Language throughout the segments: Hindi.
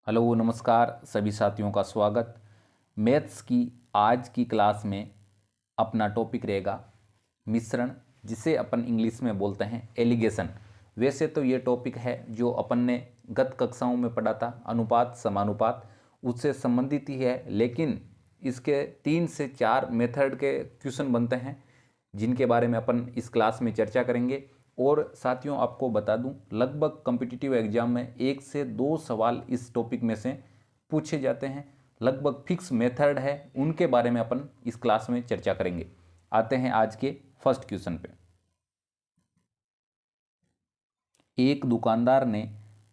हेलो नमस्कार सभी साथियों का स्वागत। मैथ्स की आज की क्लास में अपना टॉपिक रहेगा मिश्रण, जिसे अपन इंग्लिश में बोलते हैं एलिगेशन। वैसे तो ये टॉपिक है जो अपन ने गत कक्षाओं में पढ़ा था, अनुपात समानुपात, उससे संबंधित ही है, लेकिन इसके 3 से 4 मेथड के क्वेश्चन बनते हैं जिनके बारे में अपन इस क्लास में चर्चा करेंगे। और साथियों आपको बता दूं, लगभग कॉम्पिटिटिव एग्जाम में 1 से 2 सवाल इस टॉपिक में से पूछे जाते हैं। लगभग फिक्स मेथड है, उनके बारे में अपन इस क्लास में चर्चा करेंगे। आते हैं आज के फर्स्ट क्वेश्चन पे। एक दुकानदार ने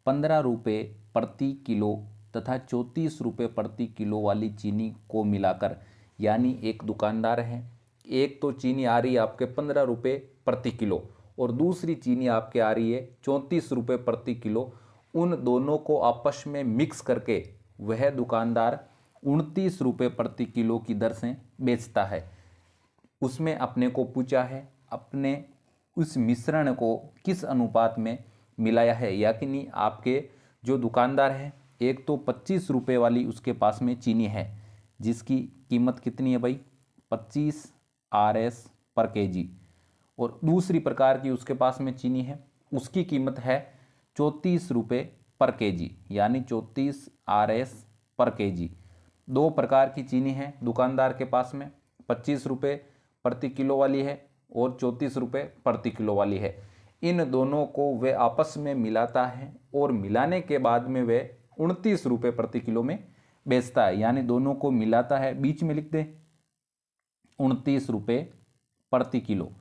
15 रुपये प्रति किलो तथा 34 रुपये प्रति किलो वाली चीनी को मिलाकर, यानी एक दुकानदार है, एक तो चीनी आ रही है आपके 15 रुपये प्रति किलो और दूसरी चीनी आपके आ रही है 34 रुपये प्रति किलो। उन दोनों को आपस में मिक्स करके वह दुकानदार 29 रुपये प्रति किलो की दर से बेचता है। उसमें अपने को पूछा है अपने उस मिश्रण को किस अनुपात में मिलाया है, यानी आपके जो दुकानदार है, एक तो 25 रुपये वाली उसके पास में चीनी है जिसकी कीमत कितनी है भाई, 25 RS पर केजी, और दूसरी प्रकार की उसके पास में चीनी है, उसकी कीमत है 34 रुपये पर केजी, यानी 34 RS पर केजी। दो प्रकार की चीनी है दुकानदार के पास में, 25 रुपये प्रति किलो वाली है और 34 रुपये प्रति किलो वाली है। इन दोनों को वे आपस में मिलाता है और मिलाने के बाद में वे 29 रुपये प्रति किलो में बेचता है, यानी दोनों को मिलाता है, बीच में लिख दे 29 रुपये प्रति किलो।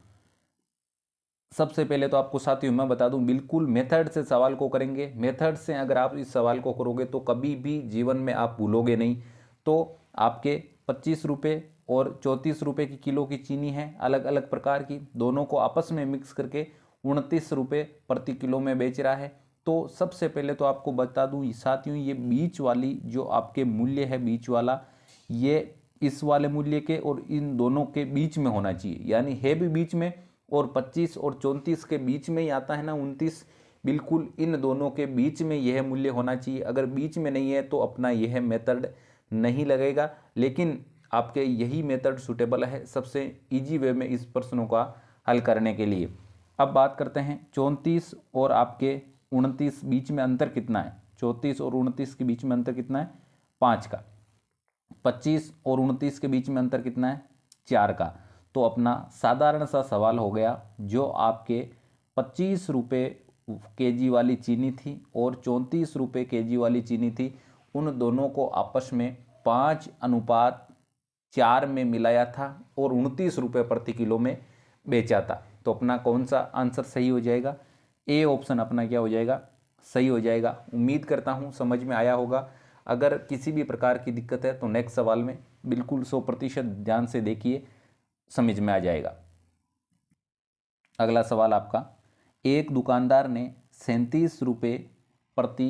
सबसे पहले तो आपको साथियों मैं बता दूं, बिल्कुल मेथड से सवाल को करेंगे। मेथड से अगर आप इस सवाल को करोगे तो कभी भी जीवन में आप भूलोगे नहीं। तो आपके 25 रुपये और 34 रुपये की किलो की चीनी है, अलग अलग प्रकार की, दोनों को आपस में मिक्स करके 29 रुपये प्रति किलो में बेच रहा है। तो सबसे पहले तो आपको बता दूं साथियों, ये बीच वाली जो आपके मूल्य है, बीच वाला, ये इस वाले मूल्य के और इन दोनों के बीच में होना चाहिए, यानी है भी बीच में, और 25 और 34 के बीच में ही आता है ना 29, बिल्कुल इन दोनों के बीच में यह मूल्य होना चाहिए। अगर बीच में नहीं है तो अपना यह मेथड नहीं लगेगा, लेकिन आपके यही मेथड सूटेबल है सबसे इजी वे में इस प्रश्नों का हल करने के लिए। अब बात करते हैं 34 और आपके 29 बीच में अंतर कितना है। 34 और 29 के बीच में अंतर कितना है, 5 का। 25 और 29 के बीच में अंतर कितना है, 4 का। तो अपना साधारण सा सवाल हो गया, जो आपके 25 रुपये केजी वाली चीनी थी और 34 रुपये केजी वाली चीनी थी, उन दोनों को आपस में 5:4 में मिलाया था और 29 रुपये प्रति किलो में बेचा था। तो अपना कौन सा आंसर सही हो जाएगा, ए ऑप्शन अपना क्या हो जाएगा, सही हो जाएगा। उम्मीद करता हूँ समझ में आया होगा। अगर किसी भी प्रकार की दिक्कत है तो नेक्स्ट सवाल में बिल्कुल 100% ध्यान से देखिए, समझ में आ जाएगा। अगला सवाल आपका, एक दुकानदार ने 37 रुपये प्रति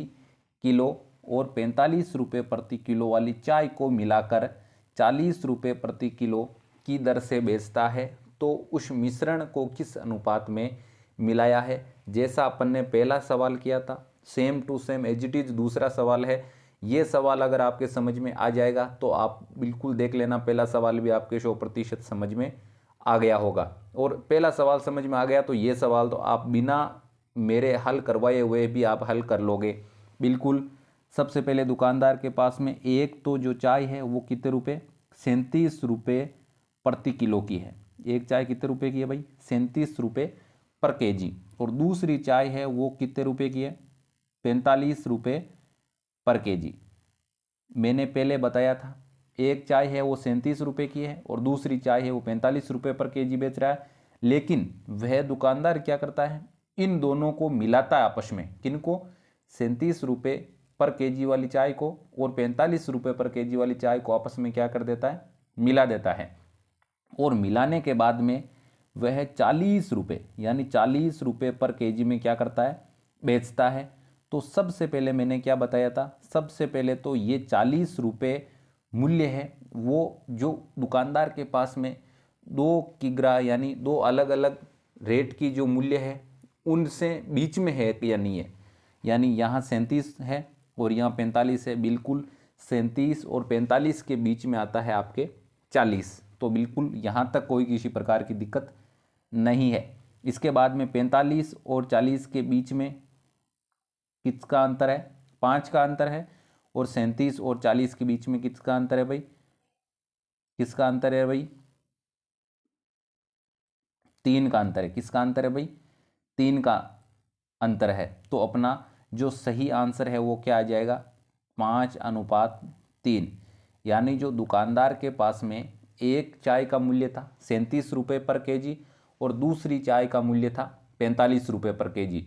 किलो और 45 रुपये प्रति किलो वाली चाय को मिलाकर 40 रुपये प्रति किलो की दर से बेचता है। तो उस मिश्रण को किस अनुपात में मिलाया है। जैसा अपन ने पहला सवाल किया था, same to same as it is दूसरा सवाल है। ये सवाल अगर आपके समझ में आ जाएगा तो आप बिल्कुल देख लेना, पहला सवाल भी आपके 100% समझ में आ गया होगा। और पहला सवाल समझ में आ गया तो ये सवाल तो आप बिना मेरे हल करवाए हुए भी आप हल कर लोगे बिल्कुल। सबसे पहले दुकानदार के पास में एक तो जो चाय है वो कितने रुपये, 37 रुपये प्रति किलो की है। एक चाय कितने रुपये की है भाई, 37 रुपये पर केजी। और दूसरी चाय है वो कितने रुपये की है, 45 रुपये पर केजी। मैंने पहले बताया था एक चाय है वो 37 रुपये की है और दूसरी चाय है वो 45 रुपये पर केजी बेच रहा है। लेकिन वह दुकानदार क्या करता है, इन दोनों को मिलाता है आपस में। किनको, 37 रुपये पर केजी वाली चाय को और 45 रुपये पर केजी वाली चाय को आपस में क्या कर देता है, मिला देता है। और मिलाने के बाद में वह 40 रुपये यानी 40 रुपये पर केजी में क्या करता है, बेचता है। तो सबसे पहले मैंने क्या बताया था, सबसे पहले तो ये 40 रुपये मूल्य है वो जो दुकानदार के पास में 2 किग्रा यानी 2 अलग अलग रेट की जो मूल्य है उनसे बीच में है या नहीं है। यानी यहाँ 37 है और यहाँ 45 है, बिल्कुल 37 और 45 के बीच में आता है आपके 40। तो बिल्कुल यहाँ तक कोई किसी प्रकार की दिक्कत नहीं है। इसके बाद में 45 और 40 के बीच में किसका अंतर है? 5 का अंतर है। और 37 और 40 के बीच में किसका अंतर है भाई? किसका अंतर है भाई? 3 का अंतर है। किसका अंतर है भाई? 3 का अंतर है। तो अपना जो सही आंसर है वो क्या आ जाएगा? 5:3। यानी जो दुकानदार के पास में एक चाय का मूल्य था 37 रुपये पर केजी और दूसरी चाय का मूल्य था 45 रुपये पर केजी,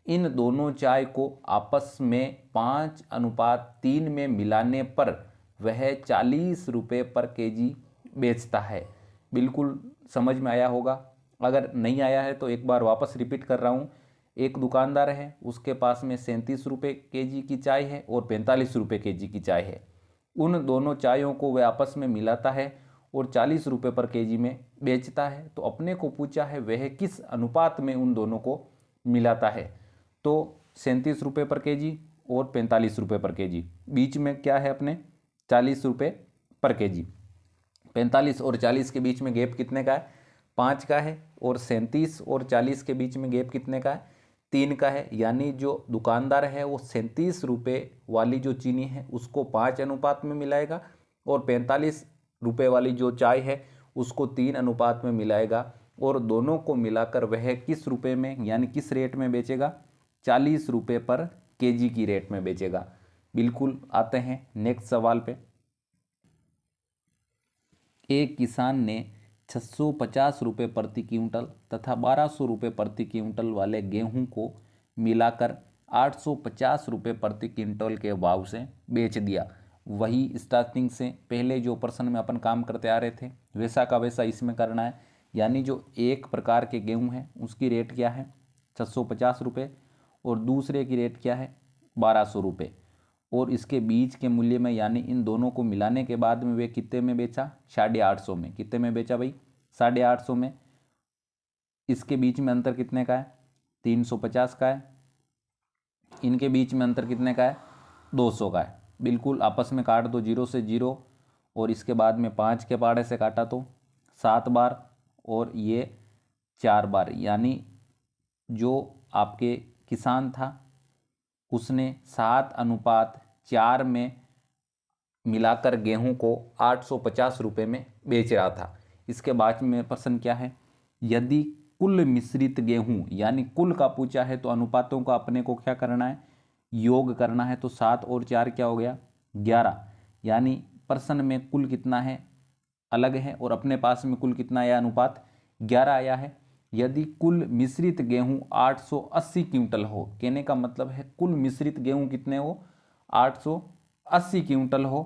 इन दोनों चाय को आपस में 5:3 में मिलाने पर वह 40 रुपये पर केजी बेचता है। बिल्कुल समझ में आया होगा। अगर नहीं आया है तो एक बार वापस रिपीट कर रहा हूँ। एक दुकानदार है, उसके पास में 37 रुपये केजी की चाय है और 45 रुपये केजी की चाय है। उन दोनों चायों को वह आपस में मिलाता है और 40 रुपये पर केजी में बेचता है। तो अपने को पूछा है वह किस अनुपात में उन दोनों को मिलाता है। तो 37 रुपये पर केजी और 45 रुपये पर केजी, बीच में क्या है अपने? 40 रुपये पर केजी। 45 और 40 के बीच में गैप कितने का है? 5 का है। और 37 और 40 के बीच में गैप कितने का है? 3 का है। यानी जो दुकानदार है वो 37 रुपये वाली जो चीनी है उसको 5 अनुपात में मिलाएगा और 45 रुपये वाली जो चाय है उसको 3 अनुपात में मिलाएगा और दोनों को मिलाकर वह किस रुपये में यानी किस रेट में बेचेगा? 40 रुपये पर केजी की रेट में बेचेगा। बिल्कुल आते हैं नेक्स्ट सवाल पे। एक किसान ने 650 रुपये प्रति क्विंटल तथा 1200 रुपये प्रति क्विंटल वाले गेहूं को मिलाकर 850 रुपये प्रति क्विंटल के भाव से बेच दिया। वही स्टार्टिंग से पहले जो प्रश्न में अपन काम करते आ रहे थे वैसा का वैसा इसमें करना है। यानी जो एक प्रकार के गेहूं है उसकी रेट क्या है? 650 रुपये और दूसरे की रेट क्या है? 1200 रुपये। और इसके बीच के मूल्य में यानी इन दोनों को मिलाने के बाद में वे कितने में बेचा? 850 में। कितने में बेचा भाई? 850 में। इसके बीच में अंतर कितने का है? 350 का है। इनके बीच में अंतर कितने का है? 200 का है। बिल्कुल आपस में काट दो, 0 से 0 और इसके बाद में 5 के पाड़े से काटा तो 7 बार और ये 4 बार। यानी जो आपके किसान था उसने 7:4 में मिलाकर गेहूं को 850 रुपये में बेच रहा था। इसके बाद में प्रश्न क्या है? यदि कुल मिश्रित गेहूं यानी कुल का पूछा है तो अनुपातों का अपने को क्या करना है? योग करना है। तो 7 और 4 क्या हो गया? 11। यानी प्रश्न में कुल कितना है अलग है और अपने पास में कुल कितना आया? अनुपात 11 आया है। यदि कुल मिश्रित गेहूं 880 क्विंटल हो, कहने का मतलब है कुल मिश्रित गेहूं कितने हो? 880 क्विंटल हो।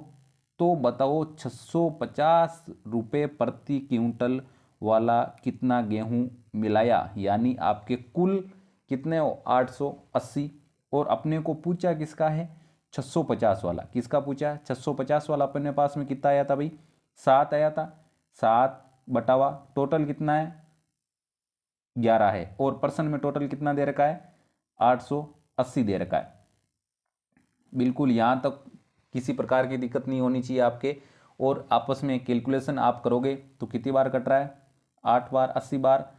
तो बताओ 650 रुपये प्रति क्विंटल वाला कितना गेहूं मिलाया? यानी आपके कुल कितने हो? 880। और अपने को पूछा किसका है? 650 वाला। किसका पूछा? 650 वाला। अपने पास में कितना आया था भाई? 7 आया था। 7 बटावा टोटल कितना है? 11 है। और प्रश्न में टोटल कितना दे रखा है? 880 दे रखा है। बिल्कुल यहाँ तक किसी प्रकार की दिक्कत नहीं होनी चाहिए आपके। और आपस में कैलकुलेशन आप करोगे तो कितनी बार कट रहा है? 8 बार, 80 बार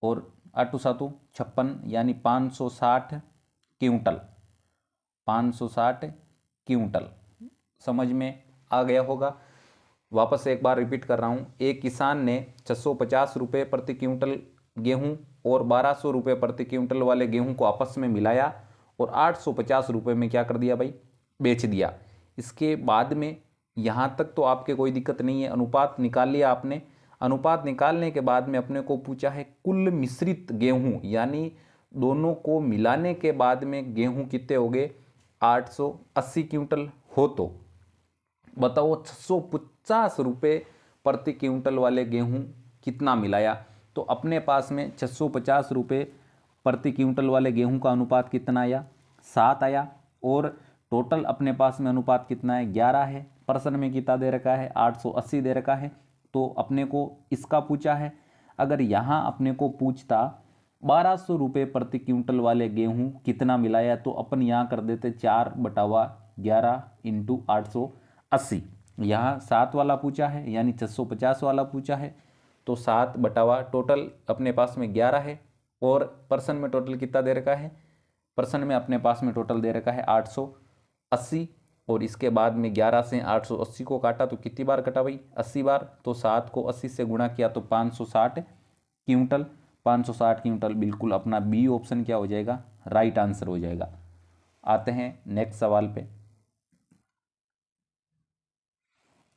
और 8 7 56 यानी 560 क्विंटल। 560 क्विंटल समझ में आ गया होगा। वापस से एक बार रिपीट कर रहा हूँ। एक किसान ने 650 रुपये प्रति क्विंटल गेहूं और 1200 रुपये प्रति क्विंटल वाले गेहूं को आपस में मिलाया और 850 रुपये में क्या कर दिया भाई? बेच दिया। इसके बाद में यहाँ तक तो आपके कोई दिक्कत नहीं है। अनुपात निकाल लिया आपने। अनुपात निकालने के बाद में अपने को पूछा है कुल मिश्रित गेहूं यानी दोनों को मिलाने के बाद में गेहूं कितने हो गए? 880 क्विंटल हो। तो बताओ 650 रुपये प्रति क्विंटल वाले गेहूं कितना मिलाया? तो अपने पास में 650 रुपये प्रति क्विंटल वाले गेहूं का अनुपात कितना आया? 7 आया। और टोटल अपने पास में अनुपात कितना है? 11 है। प्रश्न में कितना दे रखा है? 880 दे रखा है। तो अपने को इसका पूछा है। अगर यहाँ अपने को पूछता 1200 रुपये प्रति क्विंटल वाले गेहूं कितना मिलाया, तो अपन यहाँ कर देते 4/11 इंटू 880। यहाँ 7 वाला पूछा है यानी 650 वाला पूछा है, तो 7 बटावा टोटल अपने पास में 11 है, और पर्सन में टोटल कितना दे रखा है, पर्सन में अपने पास में टोटल दे रखा है 880, और इसके बाद में 11 से 880 को काटा तो कितनी बार कटा भाई, 80 बार, तो 7 को 80 से गुणा किया तो 560 क्विंटल। 560 क्विंटल बिल्कुल अपना बी ऑप्शन क्या हो जाएगा, राइट आंसर हो जाएगा। आते हैं नेक्स्ट सवाल पे।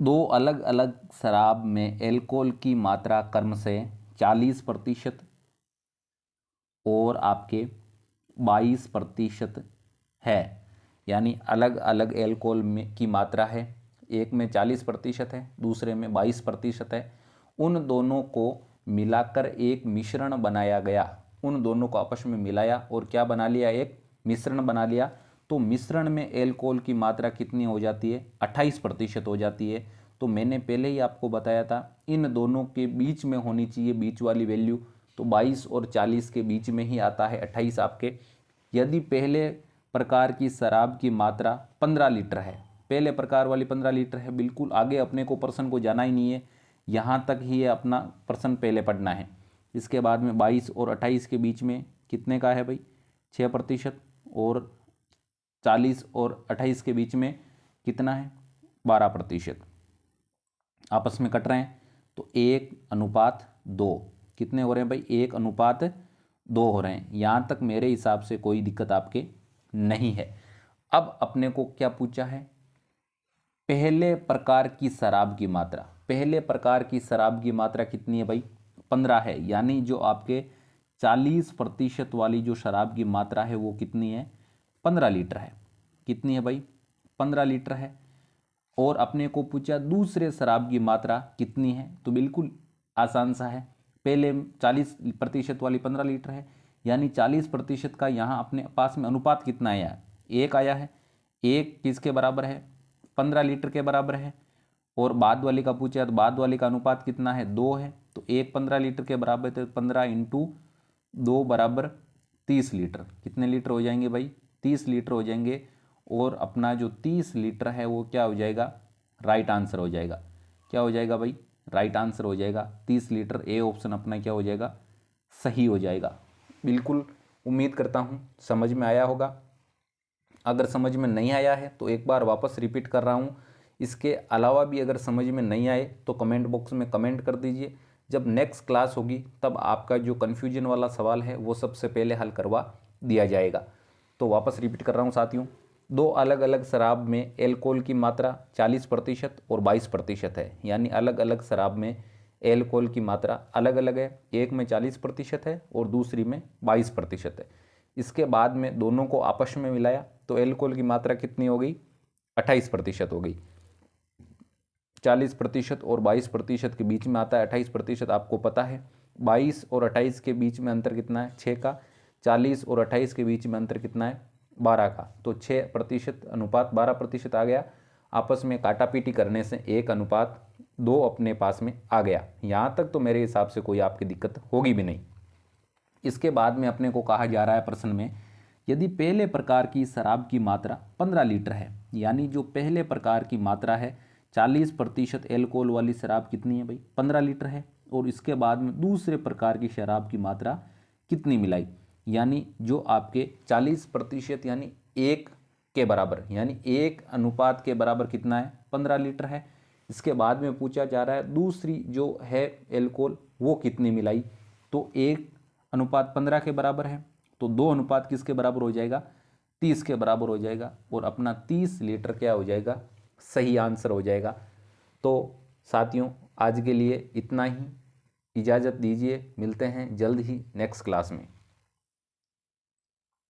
दो अलग अलग शराब में एल्कोहल की मात्रा क्रम से 40% और आपके 22% है, यानी अलग अलग एल्कोहल में की मात्रा है, एक में 40% है, दूसरे में 22% है। उन दोनों को मिलाकर एक मिश्रण बनाया गया, उन दोनों को आपस में मिलाया और क्या बना लिया, एक मिश्रण बना लिया। तो मिश्रण में एल्कोहल की मात्रा कितनी हो जाती है, 28% हो जाती है। तो मैंने पहले ही आपको बताया था इन दोनों के बीच में होनी चाहिए बीच वाली वैल्यू, तो 22 और 40 के बीच में ही आता है 28 आपके। यदि पहले प्रकार की शराब की मात्रा 15 लीटर है, पहले प्रकार वाली 15 लीटर है, बिल्कुल आगे अपने को पर्सन को जाना ही नहीं है, यहाँ तक ही अपना पर्सन पहले पढ़ना है। इसके बाद में 22 और 28 के बीच में कितने का है भाई, 6%, और 40 और 28 के बीच में कितना है, 12%। आपस में कट रहे हैं तो 1:2 कितने हो रहे हैं भाई, 1:2 हो रहे हैं। यहाँ तक मेरे हिसाब से कोई दिक्कत आपके नहीं है। अब अपने को क्या पूछा है, पहले प्रकार की शराब की मात्रा, पहले प्रकार की शराब की मात्रा कितनी है भाई, 15 है, यानी जो आपके 40% वाली जो शराब की मात्रा है वो कितनी है, 15 लीटर है। कितनी है भाई, 15 लीटर है। और अपने को पूछा दूसरे शराब की मात्रा कितनी है, तो बिल्कुल आसान सा है, पहले 40% वाली 15 लीटर है, यानी 40% का यहाँ अपने पास में अनुपात कितना आया, 1 आया है। 1 किसके बराबर है, 15 लीटर के बराबर है। और बाद वाली का पूछा तो बाद वाली का अनुपात कितना है, 2 है, तो 1 15 लीटर के बराबर है, तो 15 इंटू 2 बराबर 30 लीटर। कितने लीटर हो जाएंगे भाई, 30 लीटर हो जाएंगे। और अपना जो 30 लीटर है वो क्या हो जाएगा, राइट आंसर हो जाएगा। क्या हो जाएगा भाई, राइट आंसर हो जाएगा 30 लीटर। ए ऑप्शन अपना क्या हो जाएगा, सही हो जाएगा। बिल्कुल उम्मीद करता हूँ समझ में आया होगा। अगर समझ में नहीं आया है तो एक बार वापस रिपीट कर रहा हूँ। इसके अलावा भी अगर समझ में नहीं आए तो कमेंट बॉक्स में कमेंट कर दीजिए। जब नेक्स्ट क्लास होगी तब आपका जो कन्फ्यूजन वाला सवाल है वो सबसे पहले हल करवा दिया जाएगा। तो वापस रिपीट कर रहा हूँ साथियों, दो अलग अलग शराब में एल्कोहल की मात्रा 40% और 22% है, यानी अलग अलग शराब में एल्कोहल की मात्रा अलग अलग है, एक में 40% है और दूसरी में 22% है। इसके बाद में दोनों को आपस में मिलाया तो एल्कोहल की मात्रा कितनी हो गई, 28% हो गई। 40% और 22% के बीच में आता है 28%, आपको पता है। 22 और 28 के बीच में अंतर कितना है, 6 का। 40 और 28 के बीच में अंतर कितना है, 12 का। तो 6% अनुपात 12% आ गया। आपस में काटापीटी करने से 1:2 अपने पास में आ गया। यहाँ तक तो मेरे हिसाब से कोई आपकी दिक्कत होगी भी नहीं। इसके बाद में अपने को कहा जा रहा है प्रश्न में, यदि पहले प्रकार की शराब की मात्रा 15 लीटर है, यानी जो पहले प्रकार की मात्रा है 40% एल्कोहल वाली शराब कितनी है भाई, 15 लीटर है, और इसके बाद में दूसरे प्रकार की शराब की मात्रा कितनी मिलाई, यानी जो आपके 40% यानी 1 के बराबर, यानी 1 के बराबर कितना है, 15 लीटर है। इसके बाद में पूछा जा रहा है दूसरी जो है एल्कोहल वो कितनी मिलाई, तो 1:15 के बराबर है, तो 2 किसके बराबर हो जाएगा, 30 के बराबर हो जाएगा, और अपना 30 लीटर क्या हो जाएगा, सही आंसर हो जाएगा। तो साथियों आज के लिए इतना ही, इजाज़त दीजिए, मिलते हैं जल्द ही नेक्स्ट क्लास में।